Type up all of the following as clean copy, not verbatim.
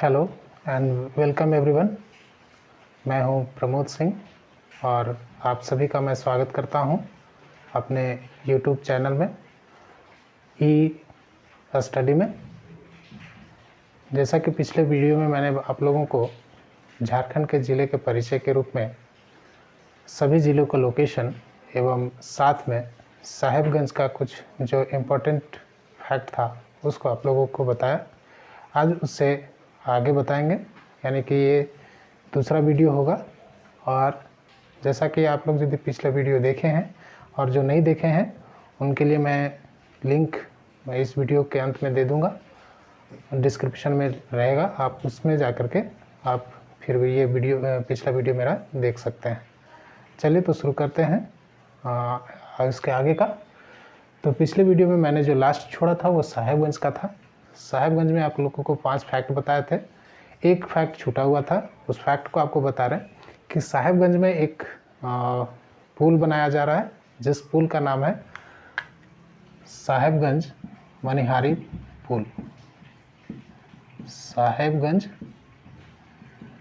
Hello and welcome everyone. मैं हूं प्रमोद सिंह और आप सभी का मैं स्वागत करता हूं अपने यूट्यूब चैनल में ई स्टडी में। जैसा कि पिछले वीडियो में मैंने आप लोगों को झारखंड के ज़िले के परिचय के रूप में सभी ज़िलों का लोकेशन एवं साथ में साहेबगंज का कुछ जो इम्पोर्टेंट फैक्ट था उसको आप लोगों को बताया। आज उससे आगे बताएंगे, यानी कि ये दूसरा वीडियो होगा। और जैसा कि आप लोग यदि पिछले वीडियो देखे हैं और जो नहीं देखे हैं उनके लिए मैं लिंक इस वीडियो के अंत में दे दूंगा, डिस्क्रिप्शन में रहेगा, आप उसमें जा कर के आप फिर भी ये वीडियो पिछला वीडियो मेरा देख सकते हैं। चलिए तो शुरू करते हैं इसके आगे का। तो पिछले वीडियो में मैंने जो लास्ट छोड़ा था वो साहेबगंज का था। साहेबगंज में आप लोगों को 5 फैक्ट बताए थे, एक फैक्ट छूटा हुआ था। उस फैक्ट को आपको बता रहे हैं कि साहेबगंज में एक पुल बनाया जा रहा है जिस पुल का नाम है साहेबगंज मनिहारी पुल। साहेबगंज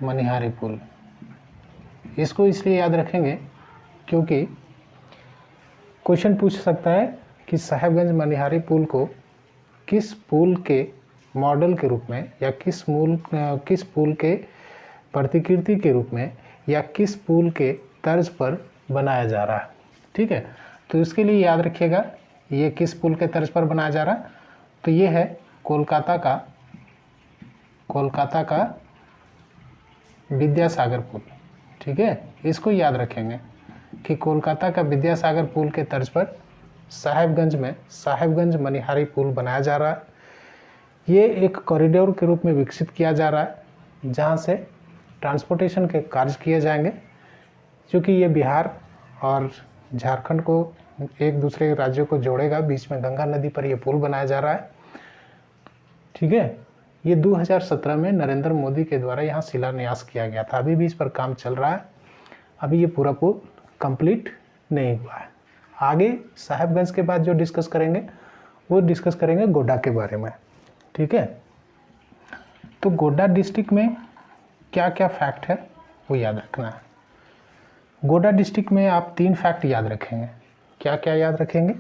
मनिहारी पुल, इसको इसलिए याद रखेंगे क्योंकि क्वेश्चन पूछ सकता है कि साहेबगंज मनिहारी पुल को किस पुल के मॉडल के रूप में या किस पुल के प्रतिकृति के रूप में या किस पुल के तर्ज पर बनाया जा रहा है। ठीक है, तो इसके लिए याद रखिएगा ये किस पुल के तर्ज पर बनाया जा रहा है। तो ये है कोलकाता का विद्यासागर पुल। ठीक है, इसको याद रखेंगे कि कोलकाता का विद्यासागर पुल के तर्ज पर साहेबगंज में साहेबगंज मनिहारी पुल बनाया जा रहा है। ये एक कॉरिडोर के रूप में विकसित किया जा रहा है जहाँ से ट्रांसपोर्टेशन के कार्य किए जाएंगे, क्योंकि ये बिहार और झारखंड को एक दूसरे राज्यों को जोड़ेगा। बीच में गंगा नदी पर ये पुल बनाया जा रहा है। ठीक है, ये 2017 में नरेंद्र मोदी के द्वारा यहाँ शिलान्यास किया गया था। अभी भी इस पर काम चल रहा है, अभी ये पूरा पुल कंप्लीट नहीं हुआ है। आगे साहेबगंज के बाद जो डिस्कस करेंगे वो डिस्कस करेंगे गोड्डा के बारे में। ठीक है, तो गोड्डा डिस्ट्रिक्ट में क्या क्या फैक्ट है वो याद रखना है। गोड्डा डिस्ट्रिक्ट में आप 3 फैक्ट याद रखेंगे। क्या क्या याद रखेंगे?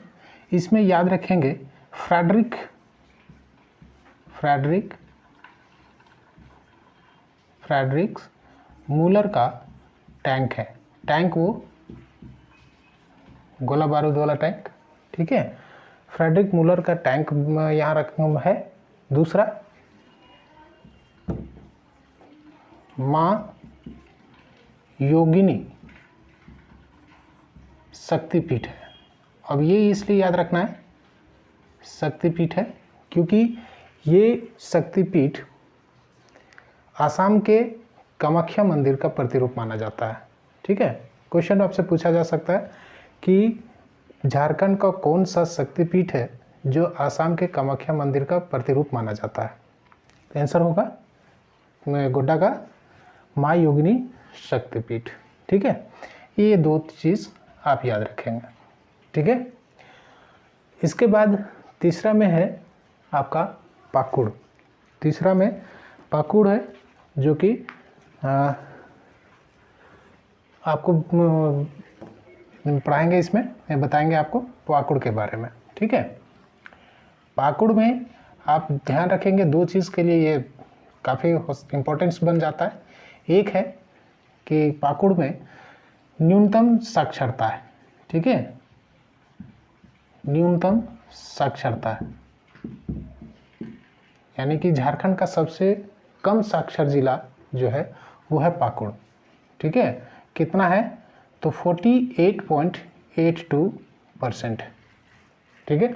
इसमें याद रखेंगे फ्रेडरिक मूलर का टैंक है। टैंक वो गोला बारूद वाला टैंक। ठीक है, फ्रेडरिक मूलर का टैंक यहाँ रखा है। दूसरा, माँ योगिनी शक्तिपीठ है। अब ये इसलिए याद रखना है शक्तिपीठ है क्योंकि ये शक्तिपीठ आसाम के कामाख्या मंदिर का प्रतिरूप माना जाता है। ठीक है, क्वेश्चन आपसे पूछा जा सकता है कि झारखंड का कौन सा शक्तिपीठ है जो आसाम के कामाख्या मंदिर का प्रतिरूप माना जाता है। तो आंसर होगा गोड्डा का माँ योगिनी शक्तिपीठ। ठीक है, ये 2 चीज़ आप याद रखेंगे। ठीक है, इसके बाद तीसरा में है आपका पाकुड़। तीसरा में पाकुड़ है जो कि आपको पढ़ाएंगे, इसमें बताएंगे आपको पाकुड़ के बारे में। ठीक है, पाकुड़ में आप ध्यान रखेंगे 2 चीज़ के लिए ये काफ़ी इम्पोर्टेंस बन जाता है। एक है कि पाकुड़ में न्यूनतम साक्षरता है। ठीक है, न्यूनतम साक्षरता है, यानी कि झारखंड का सबसे कम साक्षर जिला जो है वो है पाकुड़। ठीक है, कितना है? तो 48.82%। ठीक है,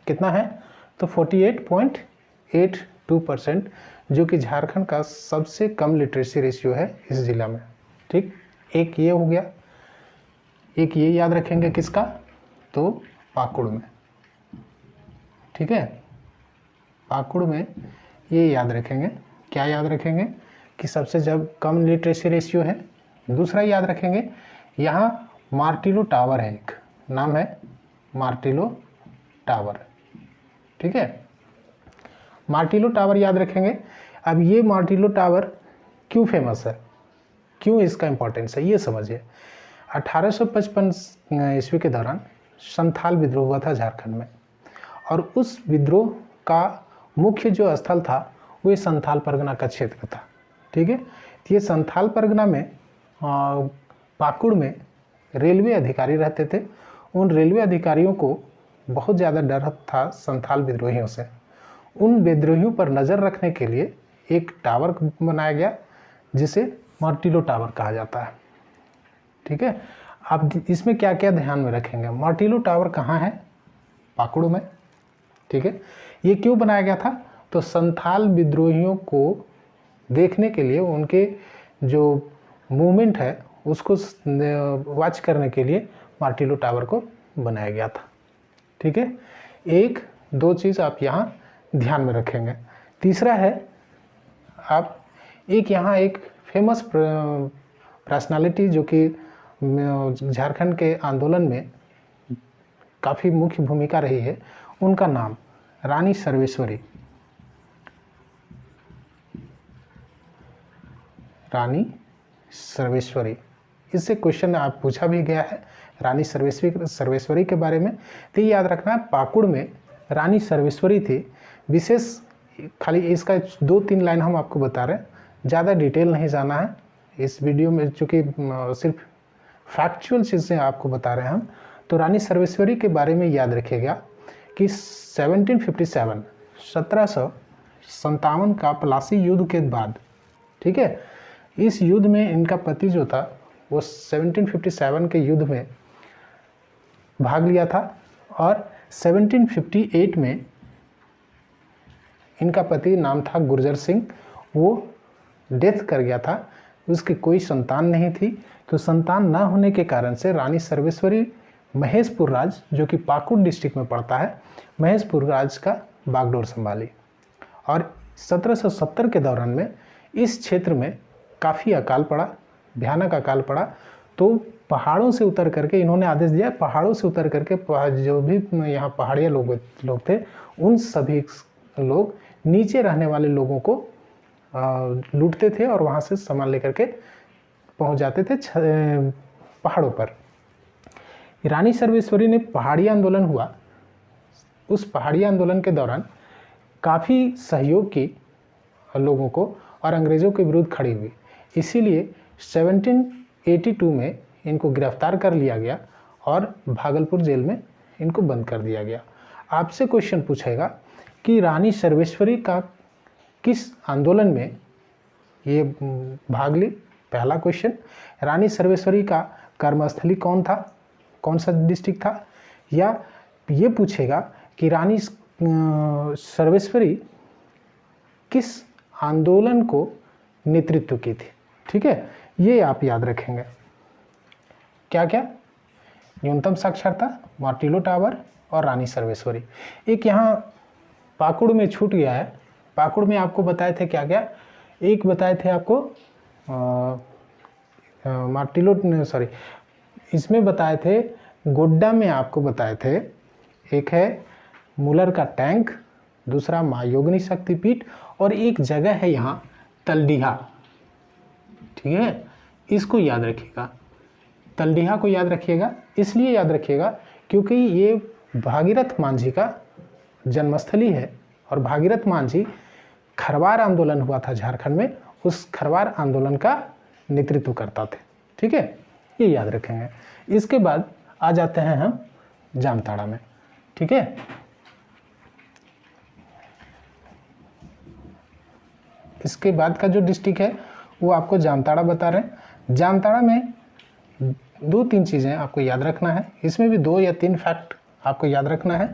कितना है? तो 48.82%, जो कि झारखंड का सबसे कम लिटरेसी रेशियो है इस ज़िला में। ठीक, एक ये हो गया। एक ये याद रखेंगे किसका? तो पाकुड़ में। ठीक है, पाकुड़ में ये याद रखेंगे। क्या याद रखेंगे? कि सबसे जब कम लिटरेसी रेशियो है। दूसरा याद रखेंगे यहाँ मार्टिलो टावर है, एक नाम है मार्टिलो टावर। ठीक है, मार्टिलो टावर याद रखेंगे। अब ये मार्टिलो टावर क्यों फेमस है, क्यों इसका इम्पोर्टेंस है, ये समझिए। 1855 ईस्वी के दौरान संथाल विद्रोह हुआ था झारखंड में, और उस विद्रोह का मुख्य जो स्थल था वो ये संथाल परगना का क्षेत्र था। ठीक है, तो ये संथाल परगना में पाकुड़ में रेलवे अधिकारी रहते थे। उन रेलवे अधिकारियों को बहुत ज़्यादा डर था संथाल विद्रोहियों से। उन विद्रोहियों पर नज़र रखने के लिए एक टावर बनाया गया जिसे मार्टिलो टावर कहा जाता है। ठीक है, आप इसमें क्या क्या ध्यान में रखेंगे। मार्टिलो टावर कहाँ है, पाकुड़ में। ठीक है, ये क्यों बनाया गया था, तो संथाल विद्रोहियों को देखने के लिए, उनके जो मूवमेंट है उसको वॉच करने के लिए मार्टिलो टावर को बनाया गया था। ठीक है, एक दो चीज़ आप यहाँ ध्यान में रखेंगे। तीसरा है, आप यहाँ एक फेमस पर्सनालिटी जो कि झारखंड के आंदोलन में काफ़ी मुख्य भूमिका रही है, उनका नाम रानी सर्वेश्वरी। रानी सर्वेश्वरी, इससे क्वेश्चन आप पूछा भी गया है रानी सर्वेश्वरी के बारे में। तो ये याद रखना, पाकुड़ में रानी सर्वेश्वरी थी। विशेष खाली इसका 2-3 लाइन हम आपको बता रहे हैं, ज़्यादा डिटेल नहीं जाना है इस वीडियो में, चूँकि सिर्फ फैक्चुअल चीज़ें आपको बता रहे हैं हम। तो रानी सर्वेश्वरी के बारे में याद रखिएगा कि 1757 का प्लासी युद्ध के बाद, ठीक है, इस युद्ध में इनका पति जो था वो 1757 के युद्ध में भाग लिया था, और 1758 में इनका पति नाम था गुर्जर सिंह, वो डेथ कर गया था। उसकी कोई संतान नहीं थी, तो संतान ना होने के कारण से रानी सर्वेश्वरी महेशपुर राज, जो कि पाकुड़ डिस्ट्रिक्ट में पड़ता है, महेशपुर राज का बागडोर संभाली। और 1770 के दौरान में इस क्षेत्र में काफ़ी अकाल पड़ा, भयानक अकाल पड़ा। तो पहाड़ों से उतर करके इन्होंने आदेश दिया, पहाड़ों से उतर करके जो भी यहाँ पहाड़िया लोग थे, उन सभी लोग नीचे रहने वाले लोगों को लूटते थे और वहाँ से सामान लेकर के पहुँच जाते थे पहाड़ों पर। रानी सर्वेश्वरी ने पहाड़ी आंदोलन हुआ, उस पहाड़ी आंदोलन के दौरान काफ़ी सहयोग की लोगों को और अंग्रेज़ों के विरुद्ध खड़ी हुई। इसीलिए 1782 में इनको गिरफ्तार कर लिया गया और भागलपुर जेल में इनको बंद कर दिया गया। आपसे क्वेश्चन पूछेगा कि रानी सर्वेश्वरी का किस आंदोलन में ये भाग ली। पहला क्वेश्चन, रानी सर्वेश्वरी का कर्मस्थली कौन था, कौन सा डिस्ट्रिक्ट था। या ये पूछेगा कि रानी सर्वेश्वरी किस आंदोलन को नेतृत्व की थी। ठीक है, ये आप याद रखेंगे। क्या क्या, न्यूनतम साक्षरता, मार्टिलो टावर और रानी सर्वेश्वरी। एक यहाँ पाकुड़ में छूट गया है, पाकुड़ में आपको बताए थे क्या क्या, एक बताए थे आपको इसमें बताए थे, गोड्डा में आपको बताए थे, एक है मुलर का टैंक, दूसरा माँ योगिनी शक्तिपीठ, और एक जगह है यहाँ तलडीहा। ठीक है, इसको याद रखिएगा, तलडीहा को याद रखिएगा। इसलिए याद रखिएगा क्योंकि ये भागीरथ मांझी का जन्मस्थली है, और भागीरथ मांझी खरवार आंदोलन हुआ था झारखंड में, उस खरवार आंदोलन का नेतृत्व करता थे। ठीक है, ये याद रखेंगे। इसके बाद आ जाते हैं हम जामताड़ा में। ठीक है, इसके बाद का जो डिस्ट्रिक्ट है वो आपको जामताड़ा बता रहे हैं। जामताड़ा में 2-3 चीज़ें आपको याद रखना है, इसमें भी 2 या 3 फैक्ट आपको याद रखना है।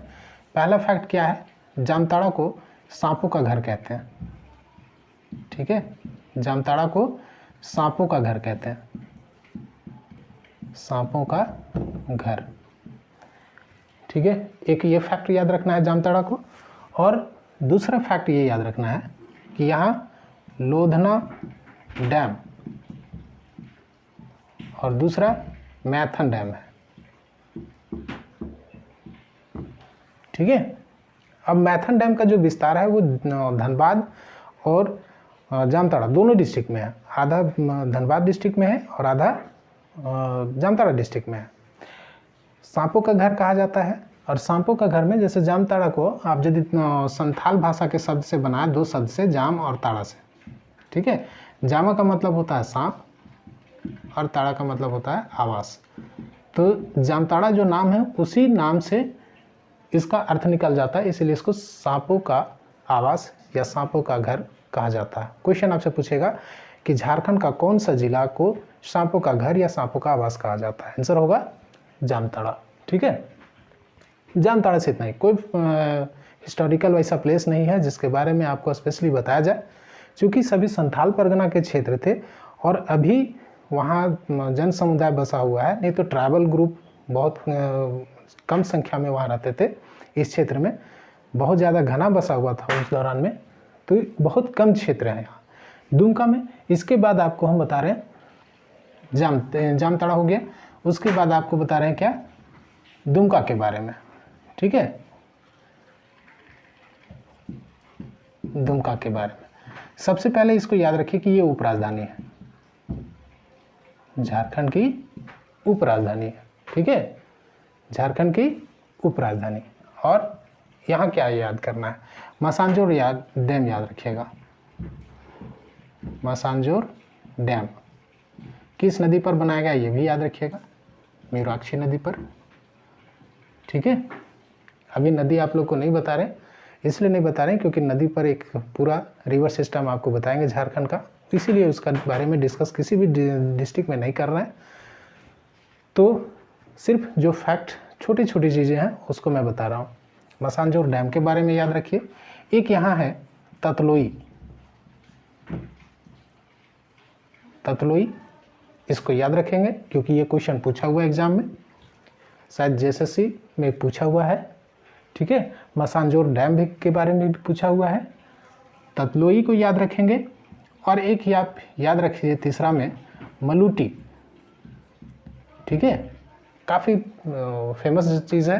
पहला फैक्ट क्या है, जामताड़ा को सांपों का घर कहते हैं। ठीक है, जामताड़ा को सांपों का घर कहते हैं, सांपों का घर। ठीक है, एक ये फैक्ट याद रखना है जामताड़ा को। और दूसरा फैक्ट ये याद रखना है कि यहाँ लोधना डैम और दूसरा मैथन डैम है। ठीक है, अब मैथन डैम का जो विस्तार है वो धनबाद और जामताड़ा दोनों डिस्ट्रिक्ट में है, आधा धनबाद डिस्ट्रिक्ट में है और आधा जामताड़ा डिस्ट्रिक्ट में है। सांपों का घर कहा जाता है। और सांपों का घर में जैसे जामताड़ा को आप यदि संथाल भाषा के शब्द से बनाए, 2 शब्द से, जाम और ताड़ा से, ठीक है। जामा का मतलब होता है सांप और ताड़ा का मतलब होता है आवास। तो जामताड़ा जो नाम है उसी नाम से इसका अर्थ निकल जाता है, इसीलिए इसको सांपों का आवास या सांपों का घर कहा जाता है। क्वेश्चन आपसे पूछेगा कि झारखंड का कौन सा जिला को सांपों का घर या सांपों का आवास कहा जाता है, आंसर होगा जामताड़ा, ठीक है। जामताड़ा से इतना ही, कोई हिस्टोरिकल वैसा प्लेस नहीं है जिसके बारे में आपको स्पेशली बताया जाए, क्योंकि सभी संथाल परगना के क्षेत्र थे और अभी वहाँ जन समुदाय बसा हुआ है, नहीं तो ट्राइबल ग्रुप बहुत कम संख्या में वहाँ रहते थे। इस क्षेत्र में बहुत ज़्यादा घना बसा हुआ था उस दौरान में, तो बहुत कम क्षेत्र है यहाँ दुमका में। इसके बाद आपको हम बता रहे हैं जामताड़ा हो गया, उसके बाद आपको बता रहे हैं क्या, दुमका के बारे में, ठीक है। दुमका के बारे में सबसे पहले इसको याद रखिए कि ये उपराजधानी है, झारखंड की उपराजधानी है, ठीक है, झारखंड की उपराजधानी। और यहाँ क्या याद करना है, मासांजोर डैम याद रखिएगा। मासांजोर डैम किस नदी पर बनाया गया ये भी याद रखिएगा, मयूराक्षी नदी पर, ठीक है। अभी नदी आप लोग को नहीं बता रहे, इसलिए नहीं बता रहे क्योंकि नदी पर एक पूरा रिवर सिस्टम आपको बताएंगे झारखंड का, इसीलिए उसका बारे में डिस्कस किसी भी डिस्ट्रिक्ट में नहीं कर रहे हैं। तो सिर्फ जो फैक्ट छोटी छोटी चीज़ें हैं उसको मैं बता रहा हूँ। मसांजोर डैम के बारे में याद रखिए। एक यहाँ है ततलोई, ततलोई, इसको याद रखेंगे क्योंकि ये क्वेश्चन पूछा हुआ है एग्जाम में, शायद जेएसएससी में पूछा हुआ है, ठीक है। मसांजोर डैम भी के बारे में भी पूछा हुआ है, ततलोई को याद रखेंगे। और एक आप याद रखिए तीसरा में मलूटी, ठीक है, काफ़ी फेमस चीज़ है,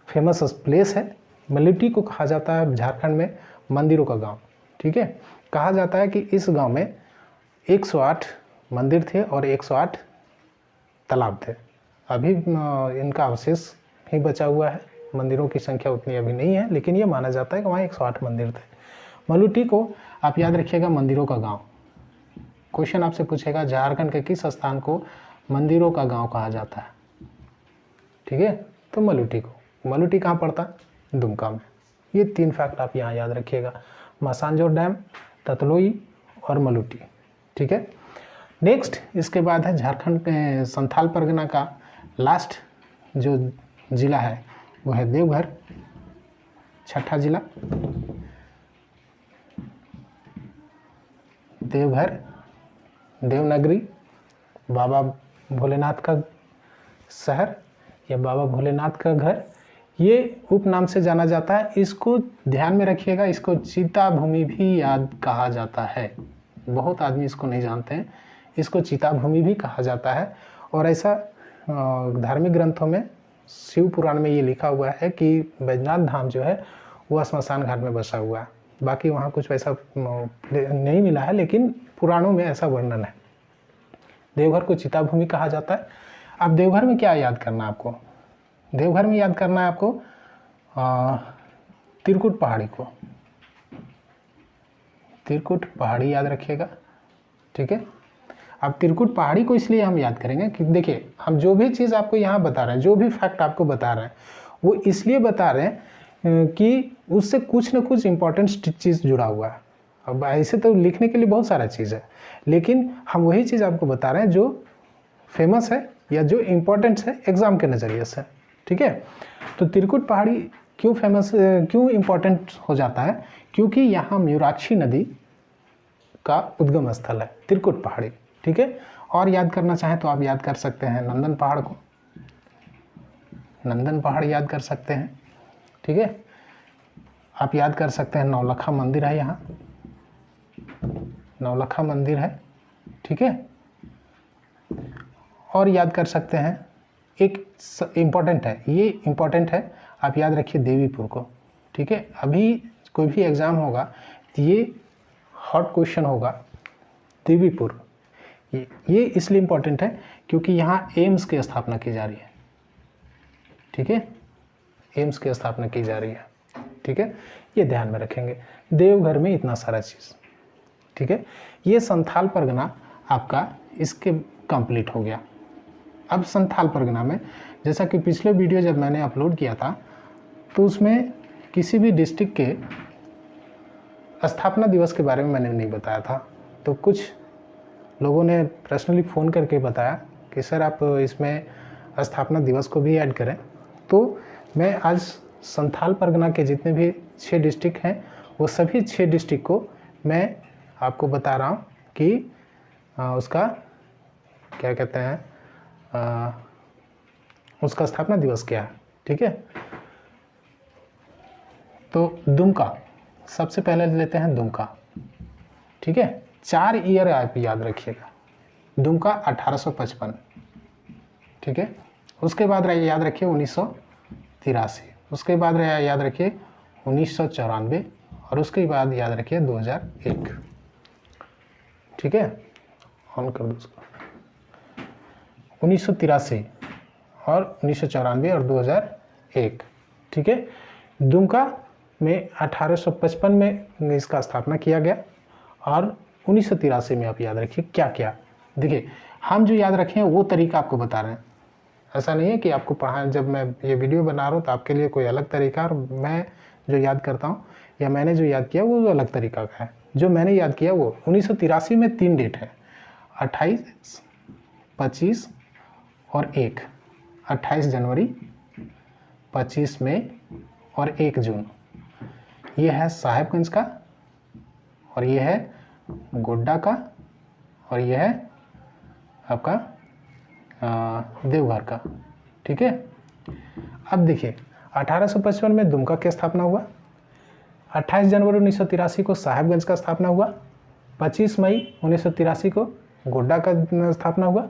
फेमस प्लेस है। मलूटी को कहा जाता है झारखंड में मंदिरों का गांव, ठीक है। कहा जाता है कि इस गांव में 108 मंदिर थे और 108 तालाब थे। अभी इनका अवशेष ही बचा हुआ है, मंदिरों की संख्या उतनी अभी नहीं है, लेकिन ये माना जाता है कि वहाँ 108 मंदिर थे। मलूटी को आप याद रखिएगा मंदिरों का गांव। क्वेश्चन आपसे पूछेगा झारखंड के किस स्थान को मंदिरों का गांव कहा जाता है, ठीक है। तो मलूटी को, मलूटी कहाँ पड़ता है, दुमका में। ये 3 फैक्ट आप यहाँ याद रखिएगा, मासांजोर डैम, ततलोई और मलूटी, ठीक है। नेक्स्ट इसके बाद है झारखंड के संथाल परगना का लास्ट जो जिला है वो है देवघर, छठा जिला देवघर, देवनगरी, बाबा भोलेनाथ का शहर या बाबा भोलेनाथ का घर, ये उपनाम से जाना जाता है। इसको ध्यान में रखिएगा, इसको चीता भूमि भी याद कहा जाता है, बहुत आदमी इसको नहीं जानते हैं, इसको चीता भूमि भी कहा जाता है। और ऐसा धार्मिक ग्रंथों में, शिव पुराण में ये लिखा हुआ है कि बैजनाथ धाम जो है वो स्मशान घाट में बसा हुआ है। बाकी वहाँ कुछ वैसा नहीं मिला है, लेकिन पुराणों में ऐसा वर्णन है। देवघर को चीता भूमि कहा जाता है। अब देवघर में क्या याद करना है आपको, देवघर में याद करना है आपको त्रिकुट पहाड़ी को, त्रिकुट पहाड़ी याद रखिएगा, ठीक है। अब त्रिकुट पहाड़ी को इसलिए हम याद करेंगे कि देखिए हम जो भी चीज़ आपको यहाँ बता रहे हैं, जो भी फैक्ट आपको बता रहे हैं, वो इसलिए बता रहे हैं कि उससे कुछ न कुछ इम्पोर्टेंट चीज़ जुड़ा हुआ है। अब ऐसे तो लिखने के लिए बहुत सारा चीज़ है, लेकिन हम वही चीज़ आपको बता रहे हैं जो फेमस है या जो इम्पोर्टेंट है एग्ज़ाम के नज़रिए से, ठीक है। तो त्रिकुट पहाड़ी क्यों फेमस, क्यों इम्पोर्टेंट हो जाता है, क्योंकि यहाँ मयूराक्षी नदी का उद्गम स्थल है त्रिकुट पहाड़ी, ठीक है। और याद करना चाहें तो आप याद कर सकते हैं नंदन पहाड़ को, नंदन पहाड़ याद कर सकते हैं, ठीक है। आप याद कर सकते हैं नौलखा मंदिर है, यहाँ नौलखा मंदिर है, ठीक है। और याद कर सकते हैं एक इम्पॉर्टेंट है, ये इम्पॉर्टेंट है, आप याद रखिए देवीपुर को, ठीक है। अभी कोई भी एग्ज़ाम होगा तो ये हॉट क्वेश्चन होगा देवीपुर। ये इसलिए इम्पोर्टेंट है क्योंकि यहाँ एम्स की स्थापना की जा रही है। ठीक है, एम्स की स्थापना की जा रही है। ठीक है, ये ध्यान में रखेंगे। देवघर में इतना सारा चीज़। ठीक है, ये संथाल परगना आपका इसके कंप्लीट हो गया। अब संथाल परगना में जैसा कि पिछले वीडियो जब मैंने अपलोड किया था तो उसमें किसी भी डिस्ट्रिक्ट के स्थापना दिवस के बारे में मैंने नहीं बताया था। तो कुछ लोगों ने पर्सनली फ़ोन करके बताया कि सर आप इसमें स्थापना दिवस को भी ऐड करें। तो मैं आज संथाल परगना के जितने भी 6 डिस्ट्रिक्ट हैं वो सभी 6 डिस्ट्रिक्ट को मैं आपको बता रहा हूँ कि उसका क्या कहते हैं, उसका स्थापना दिवस क्या है। ठीक है, तो दुमका सबसे पहले लेते हैं दुमका। ठीक है, 4 ईयर आप याद रखिएगा। दुमका 1855। ठीक है, उसके बाद याद रखिए 1983, उसके बाद याद रखिए 1994 और उसके बाद याद रखिए 2001। ठीक है, ऑन कर दो उसको। 1983 और 1994 और 2001। ठीक है, दुमका में 1855 में इसका स्थापना किया गया और 1983 में आप याद रखिए क्या क्या। देखिए, हम जो याद रखे हैं वो तरीका आपको बता रहे हैं। ऐसा नहीं है कि आपको पढ़ा, जब मैं ये वीडियो बना रहा हूँ तो आपके लिए कोई अलग तरीका, और मैं जो याद करता हूँ या मैंने जो याद किया वो अलग तरीका का है। जो मैंने याद किया वो 1983 में 3 डेट है, 28, 25 और 1। 28 जनवरी, 25 मई और 1 जून। ये है साहेबगंज का और ये है गोड्डा का और ये है आपका देवघर का। ठीक है, अब देखिए 1855 में दुमका की स्थापना हुआ, 28 जनवरी 1983 को साहेबगंज का स्थापना हुआ, 25 मई 1983 को गोड्डा का स्थापना हुआ,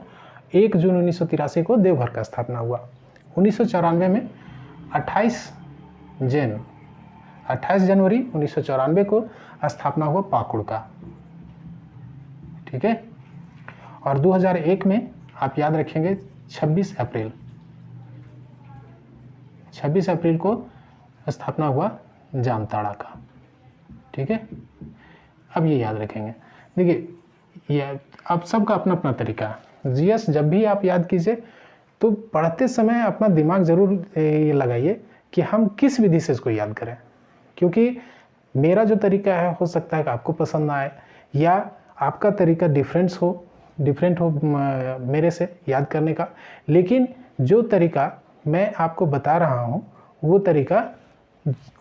1 जून 1983 को देवघर का स्थापना हुआ। 1994 में 28 जनवरी 1994 को स्थापना हुआ पाकुड़ का। ठीक है, और 2001 में आप याद रखेंगे 26 अप्रैल को स्थापना हुआ जामताड़ा का। ठीक है, अब ये याद रखेंगे। देखिए, ये अब सबका अपना अपना तरीका है। जीएस जब भी आप याद कीजिए तो पढ़ते समय अपना दिमाग ज़रूर ये लगाइए कि हम किस विधि से इसको याद करें, क्योंकि मेरा जो तरीका है हो सकता है कि आपको पसंद ना आए या आपका तरीका डिफरेंट हो मेरे से याद करने का। लेकिन जो तरीका मैं आपको बता रहा हूँ वो तरीका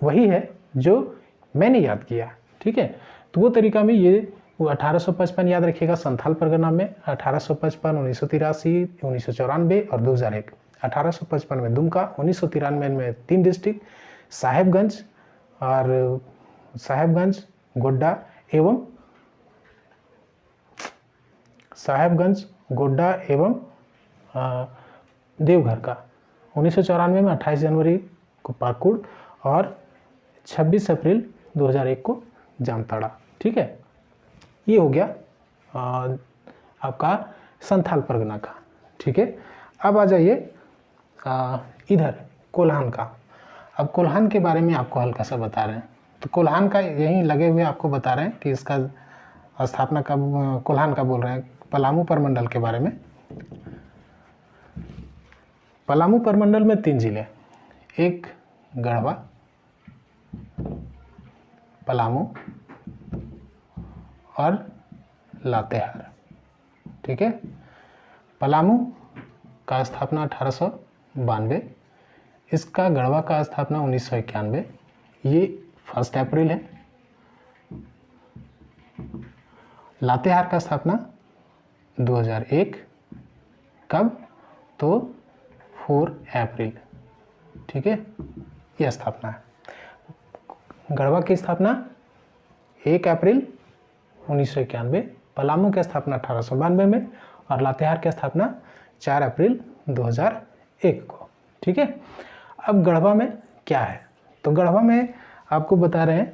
वही है जो मैंने याद किया। ठीक है, तो वो तरीका में ये 1855 याद रखिएगा संथाल परगना में, 1855, 1983, 1994 और 2001। 1855 में दुमका, 1993 में 3 डिस्ट्रिक्ट साहेबगंज, गोड्डा एवं देवघर का। 1994 में 28 जनवरी को पाकुड़ और 26 अप्रैल 2001 को जामताड़ा। ठीक है, ये हो गया आपका संथाल परगना का। ठीक है, अब आ जाइए इधर कोल्हान का। अब कोल्हान के बारे में आपको हल्का सा बता रहे हैं। तो कोल्हान का यहीं लगे हुए आपको बता रहे हैं कि इसका स्थापना कब, कोल्हान का बोल रहे हैं पलामू परमंडल के बारे में। पलामू परमंडल में 3 जिले, एक गढ़वा, पलामू और लातेहार। ठीक है, पलामू का स्थापना 1892, इसका गढ़वा का स्थापना 1991, ये 1 अप्रैल है। लातेहार का स्थापना 2001, कब, तो 4 अप्रैल। ठीक है, यह स्थापना है। गढ़वा की स्थापना 1 अप्रैल 1991, पलामू की स्थापना 1892 में और लातेहार की स्थापना 4 अप्रैल 2001 को। ठीक है, अब गढ़वा में क्या है, तो गढ़वा में आपको बता रहे हैं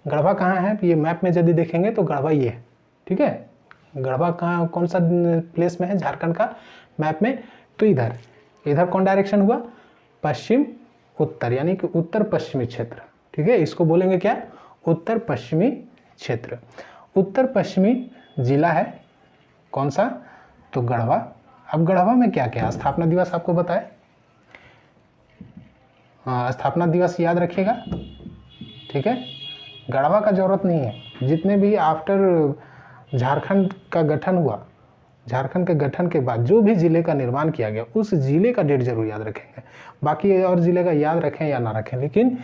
गढ़वा कहाँ है, ये मैप में यदि देखेंगे तो गढ़वा ये है, ठीक है। गढ़वा कहाँ, कौन सा प्लेस में है झारखंड का मैप में, तो इधर, इधर कौन डायरेक्शन हुआ, पश्चिम उत्तर, यानी कि उत्तर पश्चिमी क्षेत्र, ठीक है। इसको बोलेंगे क्या, उत्तर पश्चिमी क्षेत्र। उत्तर पश्चिमी जिला है कौन सा, तो गढ़वा। अब गढ़वा में क्या क्या, स्थापना दिवस आपको बताए, स्थापना दिवस याद रखिएगा, ठीक है। गढ़वा का जरूरत नहीं है, जितने भी आफ्टर झारखंड का गठन हुआ, झारखंड के गठन के बाद जो भी ज़िले का निर्माण किया गया उस ज़िले का डेट जरूर याद रखेंगे, बाकी और ज़िले का याद रखें या ना रखें, लेकिन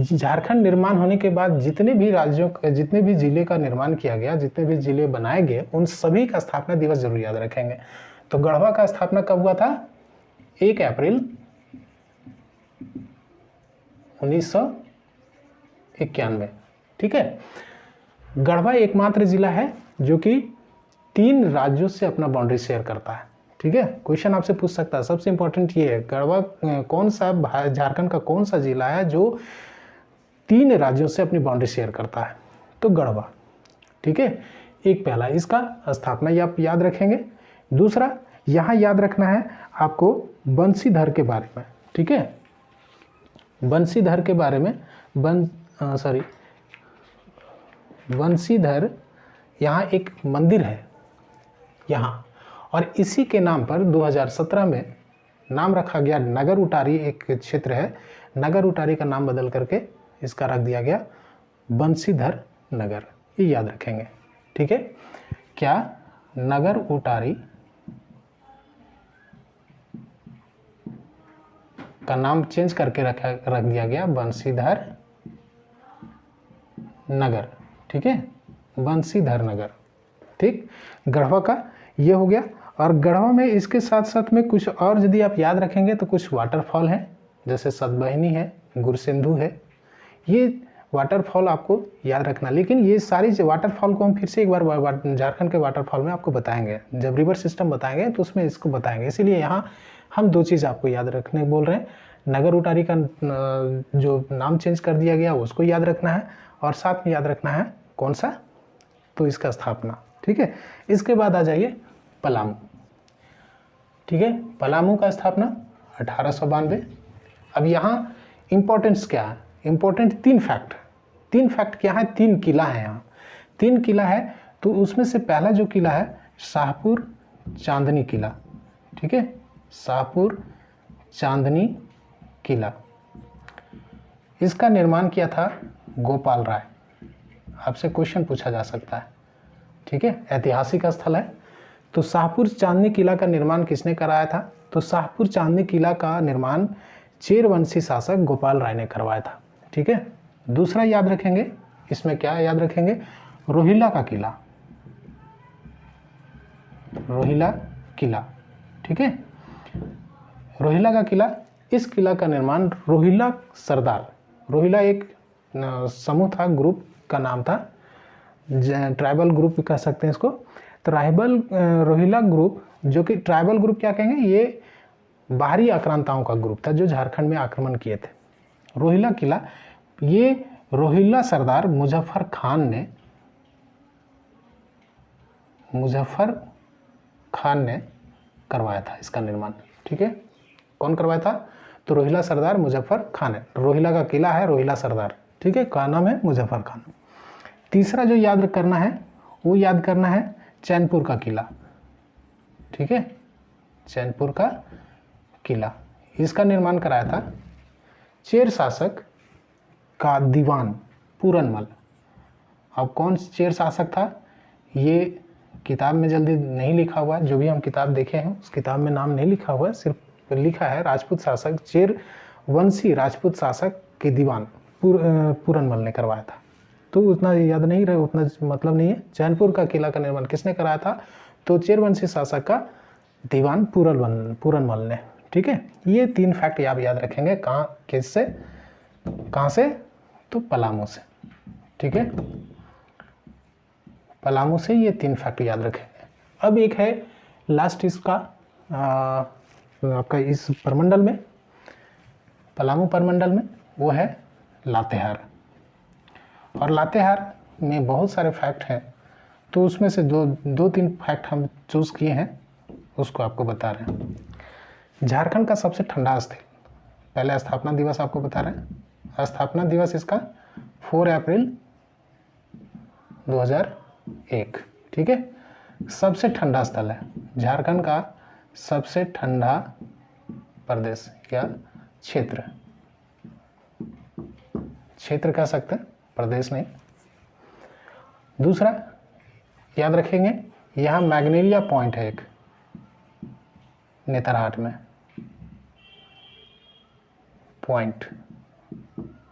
झारखंड निर्माण होने के बाद जितने भी राज्यों, जितने भी ज़िले का निर्माण किया गया, जितने भी ज़िले बनाए गए, उन सभी का स्थापना दिवस जरूर याद रखेंगे। तो गढ़वा का स्थापना कब हुआ था, 1 अप्रैल 1991, ठीक है। गढ़वा एकमात्र जिला है जो कि 3 राज्यों से अपना बाउंड्री शेयर करता है, ठीक है। क्वेश्चन आपसे पूछ सकता है, सबसे इंपॉर्टेंट ये है, गढ़वा कौन सा झारखंड का कौन सा जिला है जो 3 राज्यों से अपनी बाउंड्री शेयर करता है, तो गढ़वा, ठीक है। एक पहला इसका स्थापना आप याद रखेंगे। दूसरा यहाँ याद रखना है आपको बंसीधर के बारे में, ठीक है। बंसीधर के बारे में, बंसीधर यहाँ एक मंदिर है यहाँ, और इसी के नाम पर 2017 में नाम रखा गया, नगर उटारी एक क्षेत्र है, नगर उटारी का नाम बदल करके इसका रख दिया गया बंसीधर नगर, ये याद रखेंगे, ठीक है। क्या, नगर उटारी का नाम चेंज करके रख दिया गया बंसीधर नगर, ठीक है, बंसीधर नगर, ठीक। गढ़वा का ये हो गया। और गढ़वा में इसके साथ साथ में कुछ और यदि आप याद रखेंगे तो कुछ वाटरफॉल हैं, जैसे सतबहिनी है, गुरसिंधु है, ये वाटरफॉल आपको याद रखना। लेकिन ये सारी वाटरफॉल को हम फिर से एक बार झारखंड के वाटरफॉल में आपको बताएंगे, जब रिवर सिस्टम बताएंगे तो उसमें इसको बताएंगे, इसीलिए यहाँ हम 2 चीज़ आपको याद रखने बोल रहे हैं। नगर उटारी का जो नाम चेंज कर दिया गया उसको याद रखना है, और साथ में याद रखना है कौन सा, तो इसका स्थापना, ठीक है। इसके बाद आ जाइए पलामू, ठीक है। पलामू का स्थापना 1892। अब यहाँ इम्पोर्टेंस क्या है, इम्पोर्टेंट 3 फैक्ट क्या है, 3 किला है यहाँ, 3 किला है। तो उसमें से पहला जो किला है शाहपुर चांदनी किला, ठीक है, शाहपुर चांदनी किला, इसका निर्माण किया था गोपाल राय। आपसे क्वेश्चन पूछा जा सकता है, ठीक है, ऐतिहासिक स्थल है। तो शाहपुर चांदनी किला का निर्माण किसने कराया था, तो शाहपुर चांदनी किला का निर्माण चेरवंशी शासक गोपाल राय ने करवाया था, ठीक है। दूसरा याद रखेंगे, इसमें क्या याद रखेंगे, रोहिला का किला, रोहिला किला, ठीक है, रोहिला का किला। इस किला का निर्माण रोहिला सरदार, रोहिला एक समूह था, ग्रुप का नाम था, ट्राइबल ग्रुप कह सकते हैं इसको। ट्राइबल रोहिला ग्रुप, जो कि ट्राइबल ग्रुप क्या कहेंगे, ये बाहरी आक्रांताओं का ग्रुप था जो झारखंड में आक्रमण किए थे। रोहिला किला, ये रोहिला सरदार मुजफ्फर खान ने करवाया था इसका निर्माण, ठीक है। कौन करवाया था, तो रोहिला सरदार मुजफ्फर खान है। रोहिला का किला है रोहिला सरदार, ठीक है, का नाम है मुजफ्फर खान। तीसरा जो याद करना है वो याद करना है चैनपुर का किला, ठीक है, चैनपुर का किला, इसका निर्माण कराया था चेर शासक का दीवान पूरनमल। अब कौन चेर शासक था, ये किताब में जल्दी नहीं लिखा हुआ है, जो भी हम किताब देखे हैं उस किताब में नाम नहीं लिखा हुआ है, सिर्फ लिखा है राजपूत शासक, चेर वंशी राजपूत शासक के दीवान पूरनमल ने करवाया था। तो उतना याद नहीं रहे, उतना मतलब नहीं है। चैनपुर का किला का निर्माण किसने कराया था, तो चेरवंशी शासक का दीवान पूरनमल ने, ठीक है। ये 3 फैक्ट आप याद रखेंगे, कहाँ से, तो पलामू से, ठीक है, पलामू से ये 3 फैक्ट याद रखेंगे। अब एक है लास्ट इसका आपका इस परमंडल में, पलामू परमंडल में, वो है लातेहार। और लातेहार में बहुत सारे फैक्ट हैं, तो उसमें से दो तीन फैक्ट हम चूज़ किए हैं, उसको आपको बता रहे हैं। झारखंड का सबसे ठंडा स्थल, पहले स्थापना दिवस आपको बता रहे हैं। स्थापना दिवस इसका 4 अप्रैल 2001, ठीक है। सबसे ठंडा स्थल है झारखंड का, सबसे ठंडा प्रदेश या क्षेत्र, क्षेत्र कह सकते हैं, प्रदेश नहीं। दूसरा याद रखेंगे, यहाँ मैग्नेलिया पॉइंट है एक नेतरहाट में, पॉइंट,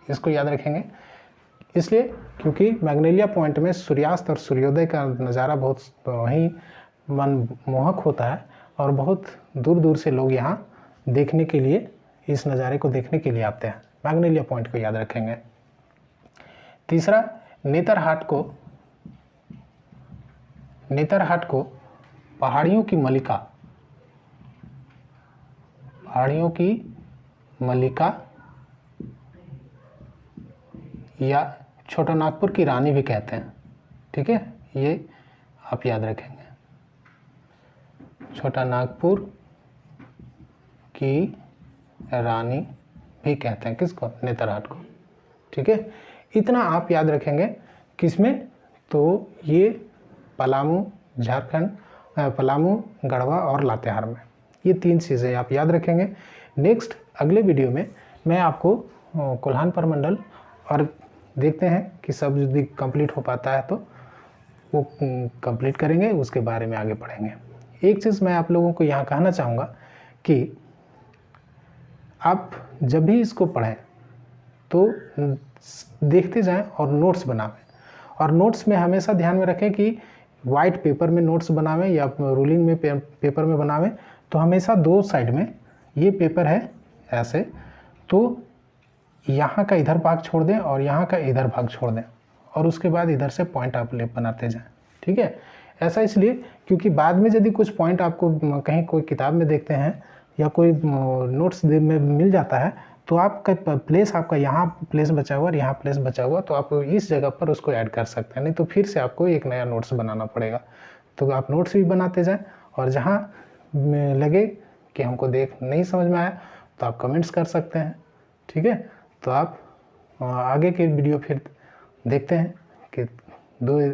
इसको याद रखेंगे इसलिए क्योंकि मैग्नेलिया पॉइंट में सूर्यास्त और सूर्योदय का नज़ारा बहुत वहीं मनमोहक होता है और बहुत दूर दूर से लोग यहाँ देखने के लिए, इस नज़ारे को देखने के लिए आते हैं। मैग्नेलिया पॉइंट को याद रखेंगे। तीसरा, नेतरहाट को पहाड़ियों की मलिका, पहाड़ियों की मलिका या छोटा नागपुर की रानी भी कहते हैं, ठीक है, ये आप याद रखेंगे। छोटा नागपुर की रानी भी कहते हैं किसको, नेतरहाट को, ठीक है। इतना आप याद रखेंगे किसमें, तो ये पलामू, झारखंड, पलामू, गढ़वा और लातेहार में, ये 3 चीज़ें आप याद रखेंगे। नेक्स्ट अगले वीडियो में मैं आपको कोल्हान प्रमंडल और देखते हैं कि सब यदि कंप्लीट हो पाता है तो वो कंप्लीट करेंगे, उसके बारे में आगे पढ़ेंगे। एक चीज़ मैं आप लोगों को यहाँ कहना चाहूँगा कि आप जब भी इसको पढ़ें तो देखते जाएं और नोट्स बनावें, और नोट्स में हमेशा ध्यान में रखें कि वाइट पेपर में नोट्स बनावें या रूलिंग में पेपर में बनावें, तो हमेशा 2 साइड में, ये पेपर है ऐसे, तो यहाँ का इधर भाग छोड़ दें और यहाँ का इधर भाग छोड़ दें, और उसके बाद इधर से पॉइंट आप ले बनाते जाएं, ठीक है। ऐसा इसलिए क्योंकि बाद में यदि कुछ पॉइंट आपको कहीं कोई किताब में देखते हैं या कोई नोट्स में मिल जाता है, तो आपका प्लेस, आपका यहाँ प्लेस बचा हुआ और यहाँ प्लेस बचा हुआ, तो आप इस जगह पर उसको ऐड कर सकते हैं, नहीं तो फिर से आपको एक नया नोट्स बनाना पड़ेगा। तो आप नोट्स भी बनाते जाएं, और जहाँ लगे कि हमको नहीं समझ में आया तो आप कमेंट्स कर सकते हैं, ठीक है। तो आप आगे के वीडियो फिर देखते हैं कि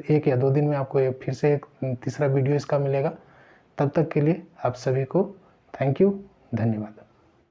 1 या 2 दिन में आपको फिर से एक तीसरा वीडियो इसका मिलेगा। तब तक के लिए आप सभी को थैंक यू, धन्यवाद।